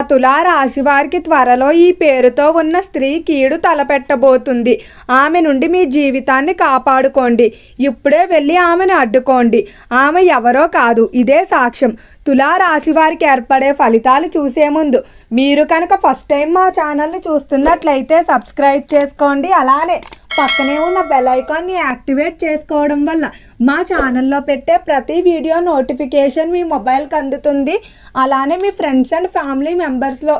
తులా రాశి వారికి త్వరలో ఈ పేరుతో ఉన్న స్త్రీ కీడు తలపెట్టబోతుంది. ఆమె నుండి మీ జీవితాన్ని కాపాడుకోండి. ఇప్పుడే వెళ్ళి ఆమెను అడ్డుకోండి. ఆమె ఎవరో కాదు, ఇదే సాక్ష్యం. తులా రాశి వారికి ఏర్పడే ఫలితాలు చూసే ముందు మీరు కనుక ఫస్ట్ టైం మా ఛానల్ని చూస్తున్నట్లయితే సబ్స్క్రైబ్ చేసుకోండి. అలానే పక్కనే ఉన్న బెల్ ఐకాన్ని యాక్టివేట్ చేసుకోవడం వల్ల మా ఛానల్లో పెట్టే ప్రతి వీడియో నోటిఫికేషన్ మీ మొబైల్కి అందుతుంది. అలానే మీ ఫ్రెండ్స్ అండ్ ఫ్యామిలీ మెంబర్స్లో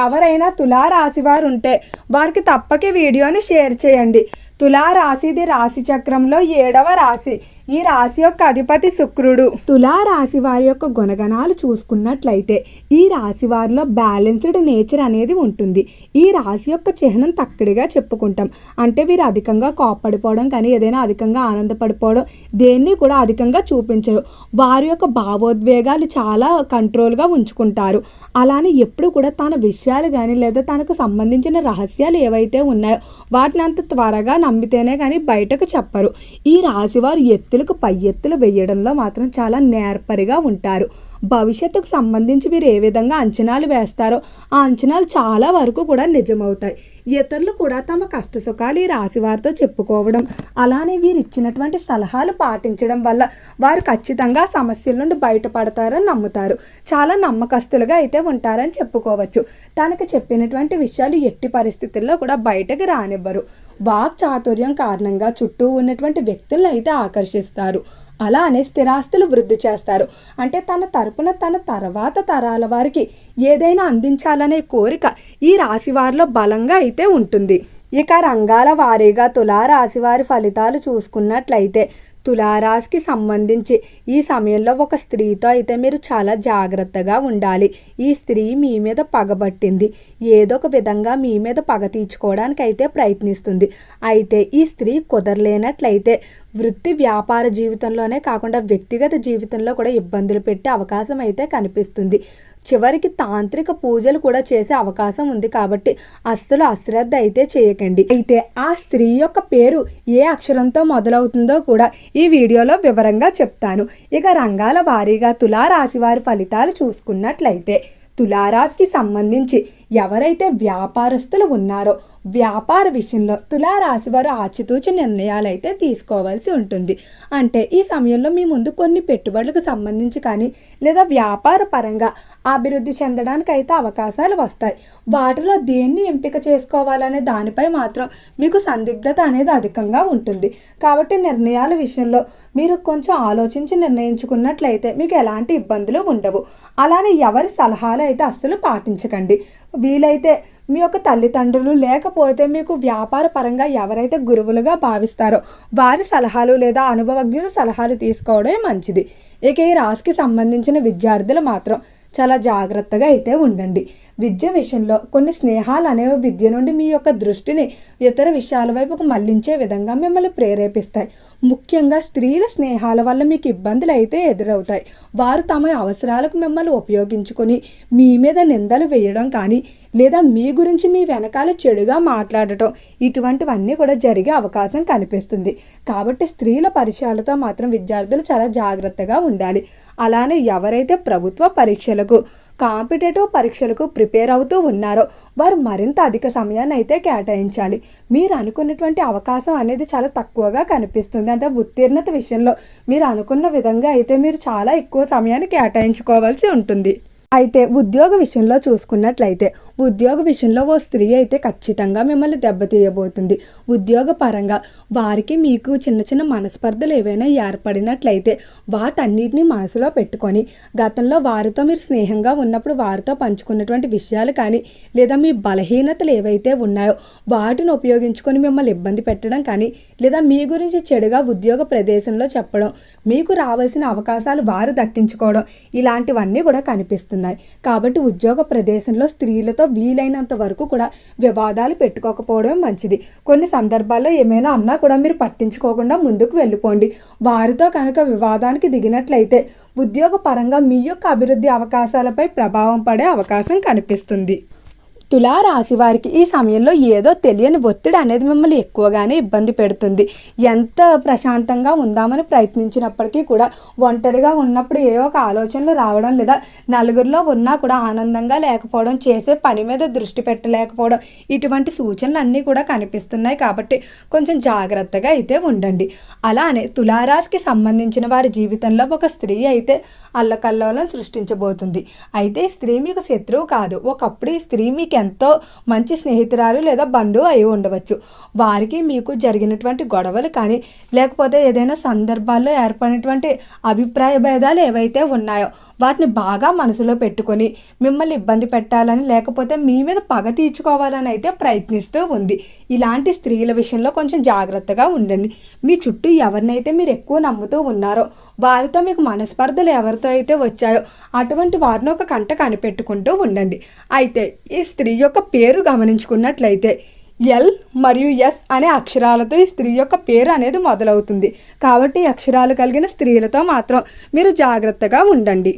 ఎవరైనా తులా రాశి వారు ఉంటే వారికి తప్పక వీడియోని షేర్ చేయండి. తులా రాశిది రాశి చక్రంలో 7వ రాశి. ఈ రాశి యొక్క అధిపతి శుక్రుడు. తులా రాశి వారి యొక్క గుణగణాలు చూసుకున్నట్లయితే ఈ రాశి వారిలో బ్యాలెన్స్డ్ నేచర్ అనేది ఉంటుంది. ఈ రాశి యొక్క చిహ్నం తక్కడిగా చెప్పుకుంటాం. అంటే వీరు అధికంగా కోప్పడిపోవడం కానీ ఏదైనా అధికంగా ఆనందపడిపోవడం దేన్ని కూడా అధికంగా చూపించరు. వారి యొక్క భావోద్వేగాలు చాలా కంట్రోల్గా ఉంచుకుంటారు. అలానే ఎప్పుడు కూడా తన విషయాలు కానీ లేదా తనకు సంబంధించిన రహస్యాలు ఏవైతే ఉన్నాయో వాటిని అంత త్వరగా నమ్మితేనే కానీ బయటకు చెప్పరు. ఈ రాశివారు ఎత్తులకు పై ఎత్తులు వేయడంలో మాత్రం చాలా నేర్పరిగా ఉంటారు. భవిష్యత్తుకు సంబంధించి వీరు ఏ విధంగా అంచనాలు వేస్తారో ఆ అంచనాలు చాలా వరకు కూడా నిజమవుతాయి. ఇతరులు కూడా తమ కష్ట సుఖాలు ఈ రాశి వారితో చెప్పుకోవడం, అలానే వీరు ఇచ్చినటువంటి సలహాలు పాటించడం వల్ల వారు ఖచ్చితంగా సమస్యల నుండి బయటపడతారని నమ్ముతారు. చాలా నమ్మకస్తులుగా అయితే ఉంటారని చెప్పుకోవచ్చు. తనకు చెప్పినటువంటి విషయాలు ఎట్టి పరిస్థితుల్లో కూడా బయటకు రానివ్వరు. వాక్ చాతుర్యం కారణంగా చుట్టూ ఉన్నటువంటి వ్యక్తులను అయితే ఆకర్షిస్తారు. అలానే స్థిరాస్తులు వృద్ధి చేస్తారు. అంటే తన తరపున తన తర్వాత తరాల వారికి ఏదైనా అందించాలనే కోరిక ఈ రాశి వారిలో బలంగా అయితే ఉంటుంది. ఇక రంగాల వారీగా తులా రాశి వారి ఫలితాలు చూసుకున్నట్లయితే తులారాశికి సంబంధించి ఈ సమయంలో ఒక స్త్రీతో అయితే మీరు చాలా జాగ్రత్తగా ఉండాలి. ఈ స్త్రీ మీ మీద పగబట్టింది. ఏదో ఒక విధంగా మీ మీద పగ తీర్చుకోవడానికి అయితే ప్రయత్నిస్తుంది. అయితే ఈ స్త్రీ కుదరలేనట్లయితే వృత్తి వ్యాపార జీవితంలోనే కాకుండా వ్యక్తిగత జీవితంలో కూడా ఇబ్బందులు పెట్టే అవకాశం అయితే కనిపిస్తుంది. చివరికి తాంత్రిక పూజలు కూడా చేసే అవకాశం ఉంది. కాబట్టి అస్సలు అశ్రద్ధ అయితే చేయకండి. అయితే ఆ స్త్రీ యొక్క పేరు ఏ అక్షరంతో మొదలవుతుందో కూడా ఈ వీడియోలో వివరంగా చెప్తాను. ఇక రంగాల వారీగా తులారాశి వారి ఫలితాలు చూసుకున్నట్లయితే తులారాశికి సంబంధించి ఎవరైతే వ్యాపారస్తులు ఉన్నారో వ్యాపార విషయంలో తులారాశి వారు ఆచితూచి నిర్ణయాలు అయితే తీసుకోవాల్సి ఉంటుంది. అంటే ఈ సమయంలో మీ ముందు కొన్ని పెట్టుబడులకు సంబంధించి కానీ లేదా వ్యాపార పరంగా అభివృద్ధి చెందడానికి అయితే అవకాశాలు వస్తాయి. వాటిలో దేన్ని ఎంపిక చేసుకోవాలనే దానిపై మాత్రం మీకు సందిగ్ధత అనేది అధికంగా ఉంటుంది. కాబట్టి నిర్ణయాల విషయంలో మీరు కొంచెం ఆలోచించి నిర్ణయించుకున్నట్లయితే మీకు ఎలాంటి ఇబ్బందులు ఉండవు. అలానే ఎవరి సలహాలు అయితే అస్సలు పాటించకండి. వీలైతే మీ యొక్క తల్లిదండ్రులు లేకపోతే మీకు వ్యాపార పరంగా ఎవరైతే గురువులుగా భావిస్తారో వారి సలహాలు లేదా అనుభవజ్ఞుల సలహాలు తీసుకోవడమే మంచిది. ఇక ఈ రాశికి సంబంధించిన విద్యార్థులు మాత్రం చాలా జాగ్రత్తగా అయితే ఉండండి. విద్య విషయంలో కొన్ని స్నేహాలు అనేవి విద్య నుండి మీ యొక్క దృష్టిని ఇతర విషయాల వైపుకు మళ్లించే విధంగా మిమ్మల్ని ప్రేరేపిస్తాయి. ముఖ్యంగా స్త్రీల స్నేహాల వల్ల మీకు ఇబ్బందులు అయితే ఎదురవుతాయి. వారు తమ అవసరాలకు మిమ్మల్ని ఉపయోగించుకొని మీ మీద నిందలు వేయడం కానీ లేదా మీ గురించి మీ వెనకాల చెడుగా మాట్లాడటం ఇటువంటివన్నీ కూడా జరిగే అవకాశం కనిపిస్తుంది. కాబట్టి స్త్రీల పరిచయాలతో మాత్రం విద్యార్థులు చాలా జాగ్రత్తగా ఉండాలి. అలానే ఎవరైతే ప్రభుత్వ పరీక్షలకు కాంపిటేటివ్ పరీక్షలకు ప్రిపేర్ అవుతూ ఉన్నారో వారు మరింత అధిక సమయాన్ని అయితే కేటాయించాలి. మీరు అనుకున్నటువంటి అవకాశం అనేది చాలా తక్కువగా కనిపిస్తుంది. అంటే ఉత్తీర్ణత విషయంలో మీరు అనుకున్న విధంగా అయితే మీరు చాలా ఎక్కువ సమయాన్ని కేటాయించుకోవాల్సి ఉంటుంది. అయితే ఉద్యోగ విషయంలో చూసుకున్నట్లయితే ఉద్యోగ విషయంలో ఓ స్త్రీ అయితే ఖచ్చితంగా మిమ్మల్ని దెబ్బతీయబోతుంది. ఉద్యోగ పరంగా వారికి మీకు చిన్న చిన్న మనస్పర్ధలు ఏవైనా ఏర్పడినట్లయితే వాటన్నిటిని మనసులో పెట్టుకొని గతంలో వారితో మీరు స్నేహంగా ఉన్నప్పుడు వారితో పంచుకున్నటువంటి విషయాలు కానీ లేదా మీ బలహీనతలు ఏవైతే ఉన్నాయో వాటిని ఉపయోగించుకొని మిమ్మల్ని ఇబ్బంది పెట్టడం కానీ లేదా మీ గురించి చెడుగా ఉద్యోగ ప్రదేశంలో చెప్పడం, మీకు రావాల్సిన అవకాశాలు వారు దక్కించుకోవడం ఇలాంటివన్నీ కూడా కనిపిస్తుంది. కాబట్టి ఉద్యోగ ప్రదేశంలో స్త్రీలతో వీలైనంత వరకు కూడా వివాదాలు పెట్టుకోకపోవడం మంచిది. కొన్ని సందర్భాల్లో ఏమైనా అన్నా కూడా మీరు పట్టించుకోకుండా ముందుకు వెళ్ళిపోండి. వారితో కనుక వివాదానికి దిగినట్లయితే ఉద్యోగ పరంగా మీ యొక్క అభివృద్ధి అవకాశాలపై ప్రభావం పడే అవకాశం కనిపిస్తుంది. తులా రాశి వారికి ఈ సమయంలో ఏదో తెలియని ఒత్తిడి అనేది మిమ్మల్ని ఎక్కువగానే ఇబ్బంది పెడుతుంది. ఎంత ప్రశాంతంగా ఉందామని ప్రయత్నించినప్పటికీ కూడా ఒంటరిగా ఉన్నప్పుడు ఏ ఒక ఆలోచనలు రావడం, లేదా నలుగురిలో ఉన్నా కూడా ఆనందంగా లేకపోవడం, చేసే పని మీద దృష్టి పెట్టలేకపోవడం, ఇటువంటి సూచనలు అన్నీ కూడా కనిపిస్తున్నాయి. కాబట్టి కొంచెం జాగ్రత్తగా అయితే ఉండండి. అలానే తులారాశికి సంబంధించిన వారి జీవితంలో ఒక స్త్రీ అయితే అల్లకల్లోలం సృష్టించబోతుంది. అయితే ఈ స్త్రీ మీకు శత్రువు కాదు. ఒకప్పుడు ఈ స్త్రీ మీకు ఎంతో మంచి స్నేహితురాలు లేదా బంధువు అయి ఉండవచ్చు. వారికి మీకు జరిగినటువంటి గొడవలు కానీ, లేకపోతే ఏదైనా సందర్భాల్లో ఏర్పడినటువంటి అభిప్రాయ భేదాలు ఏవైతే ఉన్నాయో వాటిని బాగా మనసులో పెట్టుకొని మిమ్మల్ని ఇబ్బంది పెట్టాలని, లేకపోతే మీ మీద పగ తీర్చుకోవాలని అయితే ప్రయత్నిస్తూ ఉంది. ఇలాంటి స్త్రీల విషయంలో కొంచెం జాగ్రత్తగా ఉండండి. మీ చుట్టూ ఎవరినైతే మీరు ఎక్కువ నమ్ముతూ ఉన్నారో వారితో మీకు మనస్పర్ధలు ఎవరితో అయితే వచ్చాయో అటువంటి వారిని ఒక కంట కనిపెట్టుకుంటూ ఉండండి. అయితే ఈ స్త్రీ యొక్క పేరు గమనించుకున్నట్లయితే ఎల్ మరియు ఎస్ అనే అక్షరాలతో ఈ స్త్రీ యొక్క పేరు అనేది మొదలవుతుంది. కాబట్టి అక్షరాలు కలిగిన స్త్రీలతో మాత్రం మీరు జాగ్రత్తగా ఉండండి.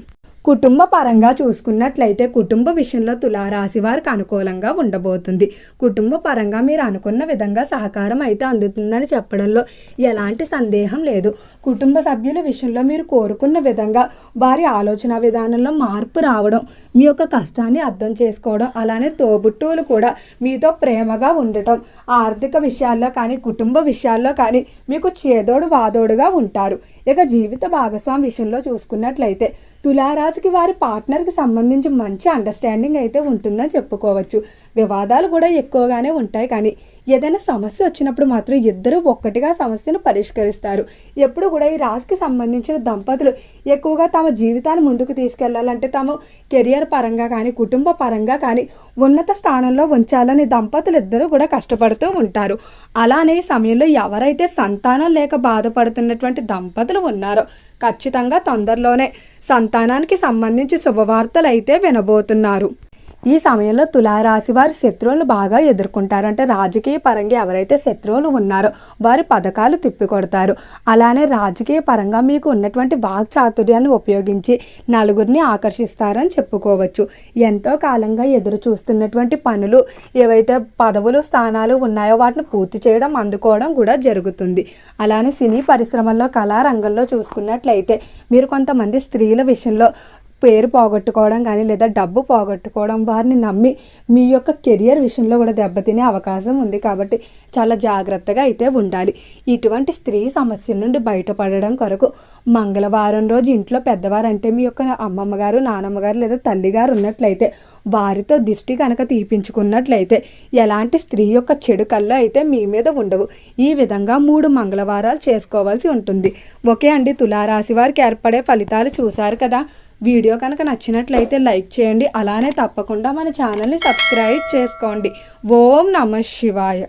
కుటుంబ పరంగా చూసుకున్నట్లయితే కుటుంబ విషయంలో తులారాశి వారికి అనుకూలంగా ఉండబోతుంది. కుటుంబ పరంగా మీరు అనుకున్న విధంగా సహకారం అయితే అందుతుందని చెప్పడంలో ఎలాంటి సందేహం లేదు. కుటుంబ సభ్యుల విషయంలో మీరు కోరుకున్న విధంగా వారి ఆలోచన విధానంలో మార్పు రావడం, మీ యొక్క కష్టాన్ని అర్థం చేసుకోవడం, అలానే తోబుట్టువులు కూడా మీతో ప్రేమగా ఉండటం, ఆర్థిక విషయాల్లో కానీ కుటుంబ విషయాల్లో కానీ మీకు చేదోడు వాదోడుగా ఉంటారు. ఇక జీవిత భాగస్వామి విషయంలో చూసుకున్నట్లయితే తులారాశికి వారి పార్ట్నర్కి సంబంధించి మంచి అండర్స్టాండింగ్ అయితే ఉంటుందని చెప్పుకోవచ్చు. వివాదాలు కూడా ఎక్కువగానే ఉంటాయి, కానీ ఏదైనా సమస్య వచ్చినప్పుడు మాత్రం ఇద్దరు ఒక్కటిగా సమస్యను పరిష్కరిస్తారు. ఎప్పుడు కూడా ఈ రాశికి సంబంధించిన దంపతులు ఎక్కువగా తమ జీవితాన్ని ముందుకు తీసుకెళ్లాలంటే తాము కెరియర్ పరంగా కానీ కుటుంబ పరంగా కానీ ఉన్నత స్థానంలో ఉంచాలని దంపతులు ఇద్దరు కూడా కష్టపడుతూ ఉంటారు. అలానే ఈ సమయంలో ఎవరైతే సంతానం లేక బాధపడుతున్నటువంటి దంపతులు ఉన్నారో ఖచ్చితంగా తొందరలోనే సంతానానికి సంబంధించి శుభవార్తలు అయితే వినబోతున్నారు. ఈ సమయంలో తులారాశి వారి శత్రువులను బాగా ఎదుర్కొంటారు. అంటే రాజకీయ పరంగా ఎవరైతే శత్రువులు ఉన్నారో వారి పథకాలు తిప్పికొడతారు. అలానే రాజకీయ పరంగా మీకు ఉన్నటువంటి వాక్చాతుర్యాన్ని ఉపయోగించి నలుగురిని ఆకర్షిస్తారని చెప్పుకోవచ్చు. ఎంతో కాలంగా ఎదురు చూస్తున్నటువంటి పనులు, ఏవైతే పదవులు స్థానాలు ఉన్నాయో వాటిని పూర్తి చేయడం, అందుకోవడం కూడా జరుగుతుంది. అలానే సినీ పరిశ్రమల్లో కళారంగంలో చూసుకున్నట్లయితే మీరు కొంతమంది స్త్రీల విషయంలో పేరు పోగొట్టుకోవడం కానీ, లేదా డబ్బు పోగొట్టుకోవడం, వారిని నమ్మి మీ యొక్క కెరియర్ విషయంలో కూడా దెబ్బతినే అవకాశం ఉంది. కాబట్టి చాలా జాగ్రత్తగా అయితే ఉండాలి. ఇటువంటి స్త్రీ సమస్యల నుండి బయటపడడం కొరకు మంగళవారం రోజు ఇంట్లో పెద్దవారు, అంటే మీ యొక్క అమ్మమ్మ గారు, నానమ్మ గారు లేదా తల్లిగారు ఉన్నట్లయితే వారితో దిష్టి కనుక తీపించుకున్నట్లయితే ఎలాంటి స్త్రీ యొక్క చెడు కళ్ళు అయితే మీ మీద ఉండవు. ఈ విధంగా 3 మంగళవారాలు చేసుకోవాల్సి ఉంటుంది. ఓకే అండి, తులారాశి వారికి ఏర్పడే ఫలితాలు చూశారు కదా. వీడియో కనుక నచ్చినట్లయితే లైక్ చేయండి. అలానే తప్పకుండా మన ఛానల్ని సబ్స్క్రైబ్ చేసుకోండి. ఓం నమః శివాయ.